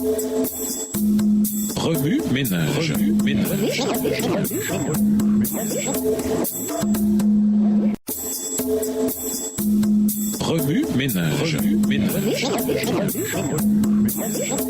Remue ménage. Remue ménage.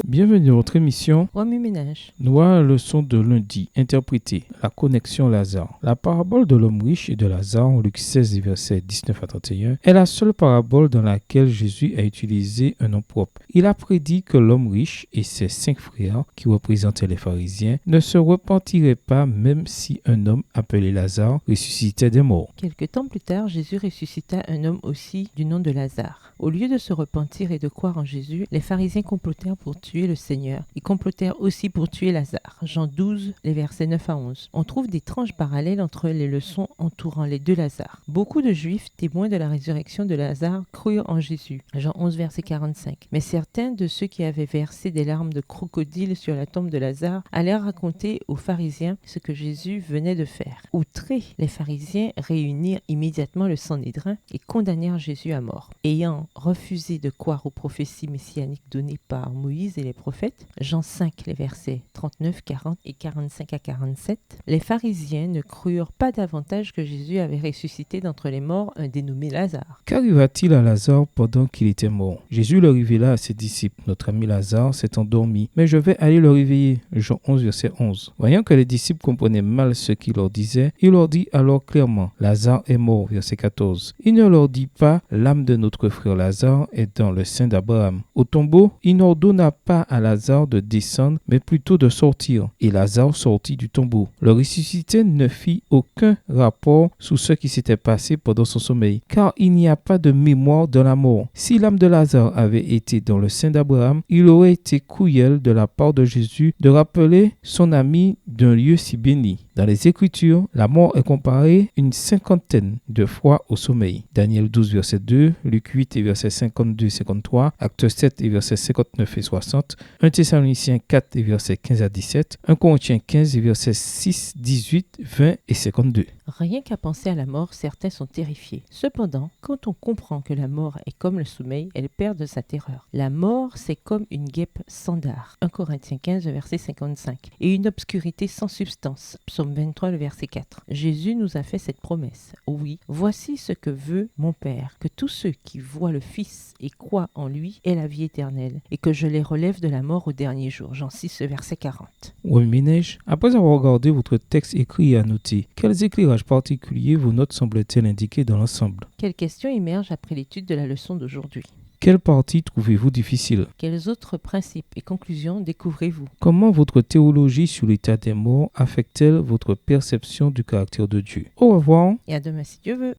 Bienvenue à notre émission Remue ménage. Noire leçon de lundi, interprétée, la connexion Lazare. La parabole de l'homme riche et de Lazare, Luc 16, versets 19 à 31, est la seule parabole dans laquelle Jésus a utilisé un nom propre. Il a prédit que l'homme riche et ses 5 frères, qui représentaient les pharisiens, ne se repentiraient pas même si un homme appelé Lazare ressuscitait des morts. Quelque temps plus tard, Jésus ressuscita un homme aussi du nom de Lazare. Au lieu de se repentir et de croire en Jésus, les pharisiens complotèrent pour tuer le Seigneur. Ils complotèrent aussi pour tuer Lazare. Jean 12, les versets 9 à 11. On trouve d'étranges parallèles entre les leçons entourant les deux Lazare. Beaucoup de Juifs, témoins de la résurrection de Lazare, crurent en Jésus. Jean 11, verset 45. Mais certains de ceux qui avaient versé des larmes de crocodile sur la tombe de Lazare allèrent raconter aux pharisiens ce que Jésus venait de faire. Outrés, les pharisiens réunirent immédiatement le Sanhédrin et condamnèrent Jésus à mort. Ayant refusé de croire aux prophéties messianiques données par Moïse et les prophètes, Jean 5, les versets 39, 40 et 45 à 47, les pharisiens ne crurent pas davantage que Jésus avait ressuscité d'entre les morts un dénommé Lazare. Qu'arriva-t-il à Lazare pendant qu'il était mort? Jésus le révéla à ses disciples. Notre ami Lazare s'est endormi, mais je vais aller le réveiller. Jean 11, verset 11. Voyant que les disciples comprenaient mal ce qu'il leur disait, il leur dit alors clairement, Lazare est mort, verset 14. Il ne leur dit pas, l'âme de notre frère Lazare est dans le sein d'Abraham. Au tombeau, il n'ordonna pas à Lazare de descendre, mais plutôt de sortir. Et Lazare sortit du tombeau. Le ressuscité ne fit aucun rapport sur ce qui s'était passé pendant son sommeil, car il n'y a pas de mémoire dans la mort. Si l'âme de Lazare avait été dans le sein d'Abraham, il aurait été cruel de la part de Jésus de rappeler son ami d'un lieu si béni. Dans les Écritures, la mort est comparée une 50aine de fois au sommeil. Daniel 12, verset 2, Luc 8, et verset 52 et 53, Actes 7, et verset 59 et 60, 1 Thessaloniciens 4, et verset 15 à 17, 1 Corinthiens 15, et verset 6, 18, 20 et 52. Rien qu'à penser à la mort, certains sont terrifiés. Cependant, quand on comprend que la mort est comme le sommeil, elle perd de sa terreur. La mort, c'est comme une guêpe sans dard. 1 Corinthiens 15, verset 55. Et une obscurité sans substance. Psaume 23, le verset 4. Jésus nous a fait cette promesse. Oui, voici ce que veut mon Père, que tous ceux qui voient le Fils et croient en lui aient la vie éternelle, et que je les relève de la mort au dernier jour. Jean 6, verset 40. Oui, ménage, après avoir regardé votre texte écrit et annoté, quels éclairages particuliers vos notes semblent-elles indiquer dans l'ensemble? Quelles questions émergent après l'étude de la leçon d'aujourd'hui? Quelle partie trouvez-vous difficile? Quels autres principes et conclusions découvrez-vous? Comment votre théologie sur l'état des morts affecte-t-elle votre perception du caractère de Dieu? Au revoir. Et à demain si Dieu veut.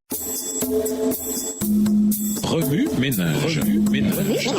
Remue ménage. Remue ménage.